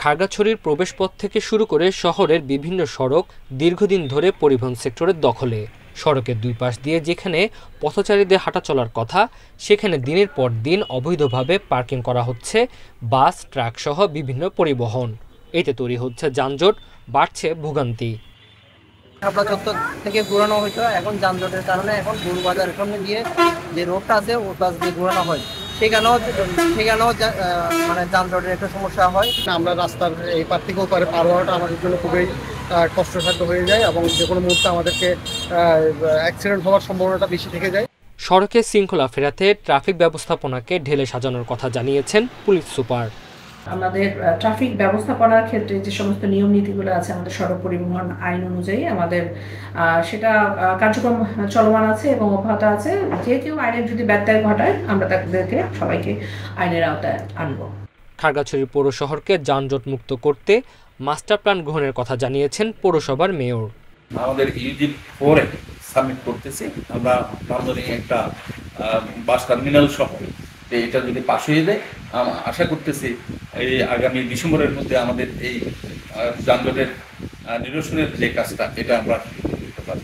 খাগড়াছড়ির প্রবেশপথ থেকে শুরু করে শহরের বিভিন্ন সড়ক দীর্ঘদিন ধরে পরিবহন সেক্টরের দখলে। সড়কের দুই পাশ দিয়ে যেখানে পথচারীদের হাঁটা চলার কথা, সেখানে দিনের পর দিন অবৈধভাবে পার্কিং করা হচ্ছে বাস, ট্রাক সহ বিভিন্ন পরিবহন। এতে তৈরি হচ্ছে যানজট, বাড়ছে ভোগান্তি। শাপলা চত্বর থেকে ঘোরানো হইতো, এখন যানজটের কারণে এখন গরু বাজারের সামনে দিয়ে যে রোডটা আছে ওই পাশ দিয়ে ঘোরানো হয়, সেখানেও মানে যানজটের একটা সমস্যা হয়। আমরা রাস্তার এই পার থেকে ওপারে পার হওয়াটা আমাদের জন্য খুবই কষ্টসাধ্য হয়ে যায় এবং যে কোনো মুহূর্তে আমাদেরকে অ্যাক্সিডেন্ট হওয়ার সম্ভাবনাটা বেশি থেকে যায়। সড়কে শৃঙ্খলা ফেরাতে ট্রাফিক ব্যবস্থাপনাকে ঢেলে সাজানোর কথা জানিয়েছেন পুলিশ সুপার। আমাদের ট্রাফিক ব্যবস্থাপনার ক্ষেত্রে যে সমস্ত নিয়ম নীতিগুলো আছে আমাদের সড়ক পরিবহন আইন অনুযায়ী আমাদের সেটা কার্যক্রম চলমান আছে এবং অব্যাহত আছে। যে কেউ আইনের যদি ব্যত্যয় ঘটায় আমরা তাদেরকে সবাইকে আইনের আওতায় আনব। খাগড়াছড়ি পৌর শহরকে যানজট মুক্ত করতে মাস্টার প্ল্যান গ্রহণের কথা জানিয়েছেন পৌরসভার মেয়র। আমাদের ইউজি 4 সাবমিট করতেছি আমরা নান্দনিক একটা বাস টার্মিনাল সহ, এটা যদি পাশ হয়ে যায় আশা করতেছি এই আগামী ডিসেম্বরের মধ্যে আমাদের এই যানজটের নিরসনের যে কাজটা এটা আমরা করতে পারব।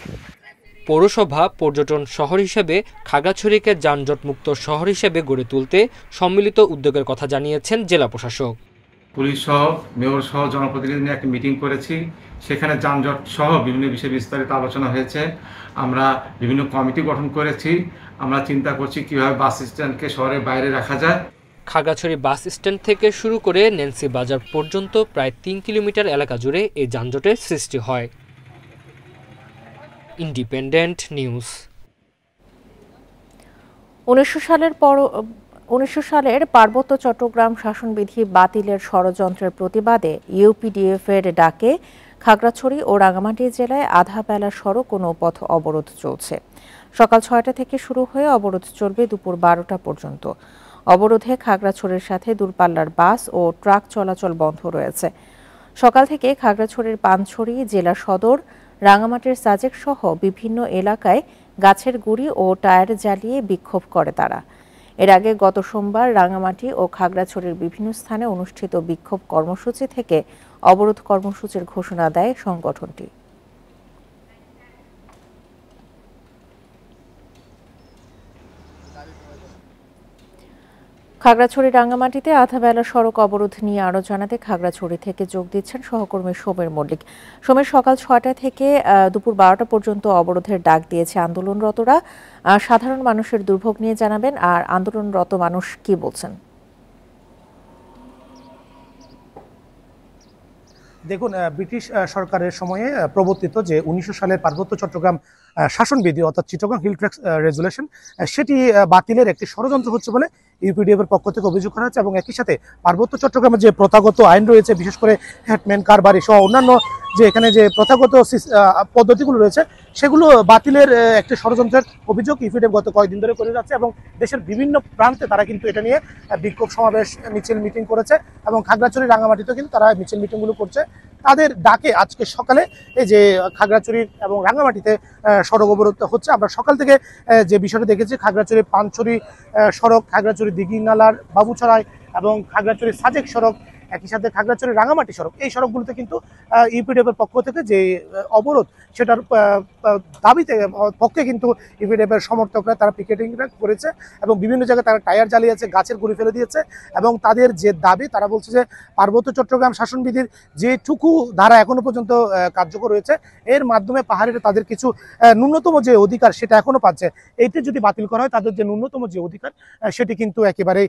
পৌরসভা পর্যটন শহর হিসেবে খাগড়াছড়িকে যানজট মুক্ত শহর হিসেবে গড়ে তুলতে সম্মিলিত উদ্যোগের কথা জানিয়েছেন জেলা প্রশাসক। পুলিশ সহ মেয়র সহ জনপ্রতিনিধি নিয়ে একটা মিটিং করেছি, সেখানে যানজট সহ বিভিন্ন বিষয়ে বিস্তারিত আলোচনা হয়েছে। আমরা বিভিন্ন কমিটি গঠন করেছি, আমরা চিন্তা করছি কিভাবে বাস স্ট্যান্ডকে শহরের বাইরে রাখা যায়। খাগড়াছড়ি বাস স্ট্যান্ড থেকে শুরু করে নেন্সি বাজার পর্যন্ত প্রায় 3 কিলোমিটার এলাকা জুড়ে এই যানজটের সৃষ্টি হয়। Independent news. 1900 সালের পার্বত্য চট্টগ্রাম শাসনবিধি বাতিলের ষড়যন্ত্রের প্রতিবাদে ইউপিডিএফ এর ডাকে খাগড়াছড়ি ও রাঙ্গামাটি জেলায় আধা বেলা সড়ক ও নৌপথ অবরোধ চলছে। সকাল 6টা থেকে শুরু হয়ে অবরোধ চলবে দুপুর 12টা পর্যন্ত। অবরোধে খাগড়াছড়ির সাথে দূরপাল্লার বাস ও ট্রাক চলাচল বন্ধ রয়েছে। সকাল থেকে খাগড়াছড়ির পানছড়ি, জেলা সদর, রাঙ্গামাটির সাজেক সহ বিভিন্ন এলাকায় গাছের গুঁড়ি ও টায়ার জ্বালিয়ে বিক্ষোভ করে তারা। এর আগে গত সোমবার রাঙ্গামাটি ও খাগড়াছড়ির বিভিন্ন স্থানে অনুষ্ঠিত বিক্ষোভ কর্মসূচি থেকে অবরোধ কর্মসূচির ঘোষণা দেয় সংগঠনটি। খাগড়াছড়ি রাঙ্গামাটিতে আধাবেলা সড়ক অবরোধ নিয়ে আরও জানাতে খাগড়াছড়ি থেকে যোগ দিচ্ছেন সহকর্মী সমীর মল্লিক। সমীর, সকাল 6টা থেকে দুপুর 12টা পর্যন্ত অবরোধের ডাক দিয়েছে আন্দোলনরতরা। সাধারণ মানুষের দুর্ভোগ নিয়ে জানাবেন, আর আন্দোলনরত মানুষ কি বলছেন? দেখুন, ব্রিটিশ সরকারের সময়ে প্রবর্তিত যে 1900 সালের পার্বত্য চট্টগ্রাম শাসনবিধি অর্থাৎ চিটাগং হিল ট্র্যাক্ট রেজুলেশন, সেটি বাতিলের একটি ষড়যন্ত্র হচ্ছে বলে ইউপিডিএফ এর পক্ষ থেকে অভিযোগ করা হচ্ছে। এবং একই সাথে পার্বত্য চট্টগ্রামের যে প্রথাগত আইন রয়েছে, বিশেষ করে হ্যাটম্যান, কারবারি সহ অন্যান্য যে এখানে যে প্রথাগত পদ্ধতিগুলো রয়েছে, সেগুলো বাতিলের একটি ষড়যন্ত্রের অভিযোগ ইউপিডিএফ গত কয়েকদিন ধরে করে যাচ্ছে। এবং দেশের বিভিন্ন প্রান্তে তারা কিন্তু এটা নিয়ে বিক্ষোভ সমাবেশ, মিছিল, মিটিং করেছে এবং খাগড়াছড়ি, রাঙ্গামাটিতেও কিন্তু তারা মিছিল মিটিংগুলো করছে। তাদের ডাকে আজকে সকালে এই যে খাগড়াছড়ি এবং রাঙ্গামাটিতে সড়ক অবরোধ হচ্ছে। আমরা সকাল থেকে যে বিষয়টা দেখেছি, খাগড়াছড়ি পানছড়ি সড়ক, খাগড়াছড়ি দিঘিনালার বাবুছড়াই এবং খাগড়াছড়ি সাজেক সড়ক, একই সাথে খাগড়াছড়ি রাঙ্গামাটি সড়ক, এই সড়কগুলোতে কিন্তু ইউপিডিএফ এর পক্ষ থেকে যে অবরোধ সেটার দাবিতে পক্ষে কিন্তু ইপিডিএফের সমর্থকরা তারা পিকেটিং করেছে এবং বিভিন্ন জায়গায় তারা টায়ার জ্বালিয়েছে, গাছের গুঁড়ি ফেলে দিয়েছে এবং তাদের যে দাবি তারা বলছে যে পার্বত্য চট্টগ্রাম শাসনবিধির যেটুকু ধারা এখনো পর্যন্ত কার্যকর রয়েছে এর মাধ্যমে পাহাড়ের তাদের কিছু ন্যূনতম যে অধিকার সেটা এখনো পাচ্ছে, এইটি যদি বাতিল করা হয় তাদের যে ন্যূনতম যে অধিকার সেটি কিন্তু একেবারেই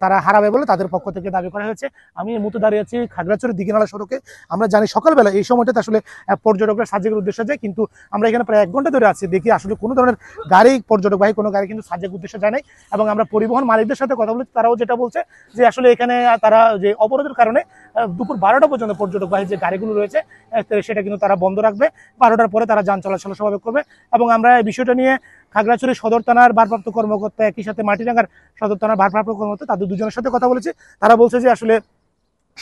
তারা হারাবে বলে তাদের পক্ষ থেকে দাবি করা হয়েছে। আমি এই মুহূর্তে দাঁড়িয়ে আছি খাগড়াছড়ি দিঘিনালা সড়কে। আমরা জানি সকালবেলা এই সময়টাতে আসলে পর্যটকরা সাজেকের উদ্দেশ্যে যায়, কিন্তু আমরা এখানে প্রায় 1 ঘন্টা ধরে আছি, দেখি আসলে কোনো ধরনের গাড়ি পর্যটকবাহী কোনো গাড়ি কিন্তু সাজেক উদ্দেশ্যে যায় নাই। এবং আমরা পরিবহন মালিকদের সাথে কথা বলেছি, তারাও যেটা বলছে যে আসলে এখানে তারা যে অবরোধের কারণে দুপুর 12টা পর্যন্ত পর্যটকবাহী যে গাড়িগুলো রয়েছে সেটা কিন্তু তারা বন্ধ রাখবে, 12টার পরে তারা যান চলাচল স্বাভাবিক করবে। এবং আমরা এই বিষয়টা নিয়ে খাগড়াছড়ি সদর থানার ভারপ্রাপ্ত কর্মকর্তা, একই সাথে মাটিরাঙ্গার সদর থানার ভারপ্রাপ্ত কর্মকর্তা, তাদের দুজনের সাথে কথা বলেছি। তারা বলছে যে আসলে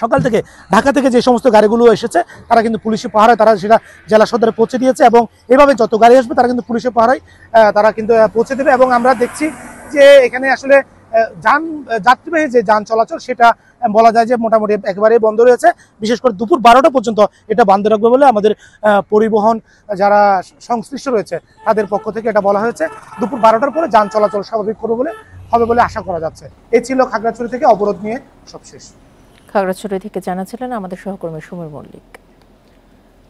সকাল থেকে ঢাকা থেকে যে সমস্ত গাড়িগুলো এসেছে তারা কিন্তু পুলিশের পাহারায় তারা সেটা জেলা সদরে পৌঁছে দিয়েছে এবং এভাবে যত গাড়ি আসবে তারা কিন্তু পুলিশের পাহারায় তারা কিন্তু পৌঁছে দেবে। এবং আমরা দেখছি যে এখানে আসলে যাত্রীবাহী যে যান চলাচল সেটা বলা যায় যে মোটামুটি একেবারেই বন্ধ রয়েছে, বিশেষ করে দুপুর 12টা পর্যন্ত এটা বন্ধ রাখবে বলে আমাদের পরিবহন যারা সংশ্লিষ্ট রয়েছে তাদের পক্ষ থেকে এটা বলা হয়েছে। দুপুর 12টার পরে যান চলাচল স্বাভাবিক হবে বলে আশা করা যাচ্ছে। এই ছিল খাগড়াছড়ি থেকে অবরোধ নিয়ে সবশেষ। খাগড়াছড়ি থেকে জানাচ্ছিলেন আমাদের সহকর্মী সমীর মল্লিক।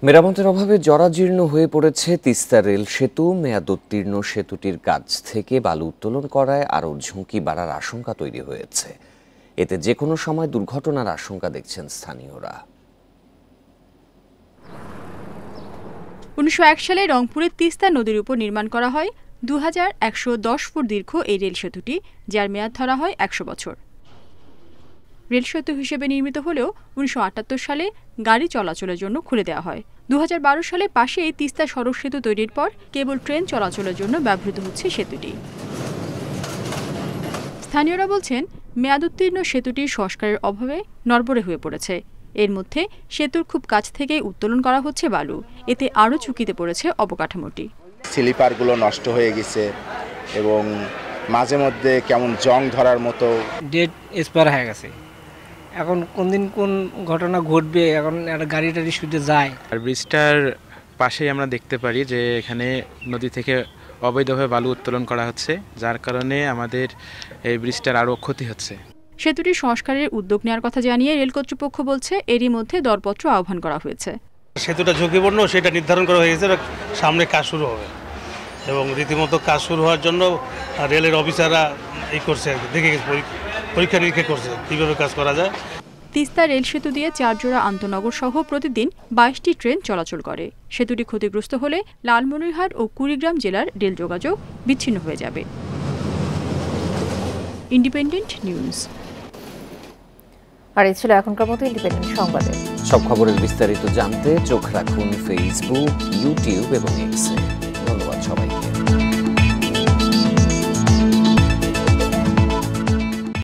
মেরামতের অভাবে জরাজীর্ণ হয়ে পড়েছে তিস্তা রেল সেতু। মেয়াদোত্তীর্ণ সেতুটির কাছ থেকে বালু উত্তোলন করায় আরও ঝুঁকি বাড়ার আশঙ্কা তৈরি হয়েছে। এতে যে কোনো সময় দুর্ঘটনার আশঙ্কা দেখছেন স্থানীয়রা। 1901 সালে রংপুরের তিস্তা নদীর উপর নির্মাণ করা হয় 2110 ফুট দীর্ঘ এই রেল সেতুটি, যার মেয়াদ ধরা হয় 100 বছর। রেল সেতু হিসেবে নির্মিত হলেও 1978 সালে গাড়ি চলাচলের জন্য খুলে দেওয়া হয়। 2012 সালে পাশে এই তিস্তা সড়ক সেতু তৈরির পর কেবল ট্রেন চলাচলের জন্য ব্যবহৃত হচ্ছে সেতুটি। স্থানীয়রা বলছেন, মেয়াদোত্তীর্ণ সেতুটি সংস্কারের অভাবে নড়বড়ে হয়ে পড়েছে। এর মধ্যে সেতুর খুব কাছ থেকে উত্তোলন করা হচ্ছে বালু, এতে আরও ঝুঁকিতে পড়েছে অবকাঠামোটি। স্লিপারগুলো নষ্ট হয়ে গেছে এবং মাঝে মধ্যে কেমন জং ধরার মতো ডেট এক্সপায়ার হয়ে গেছে। এখন কোন দিন কোন ঘটনা ঘটবে, এখন গাড়ি টাড়ি শুধু যায়। আর ব্রিজটার পাশেই আমরা দেখতে পারি যে এখানে নদী থেকে অবৈধভাবে বালু উত্তোলন করা হচ্ছে, যার কারণে আমাদের এই ব্রিজটার আরও ক্ষতি হচ্ছে। সেতুটি সংস্কারের উদ্যোগ নেওয়ার কথা জানিয়ে রেল কর্তৃপক্ষ বলছে, এরই মধ্যে দরপত্র আহ্বান করা হয়েছে। সেতুটা ঝুঁকিপূর্ণ সেটা নির্ধারণ করা হয়ে গেছে, সামনে কাজ শুরু হবে এবং রীতিমতো কাজ শুরু হওয়ার জন্য রেলের অফিসাররা এই করছে আর কি, দেখে পরীক্ষা নিরীক্ষা করছে কীভাবে কাজ করা যায়। তিস্তা রেল সেতু দিয়ে 4 জোড়া আন্তনগর সহ প্রতিদিন 22টি ট্রেন চলাচল করে। সেতুটি ক্ষতিগ্রস্ত হলে লালমনিরহাট ও কুড়িগ্রাম জেলার রেল যোগাযোগ বিচ্ছিন্ন হয়ে যাবে। Independent news. আর এই ছিল এখনকার মতো ইন্ডিপেন্ডেন্ট সংবাদে। সব খবরের বিস্তারিত জানতে চোখ রাখুন ফেসবুক, ইউটিউব এবং এক্সে।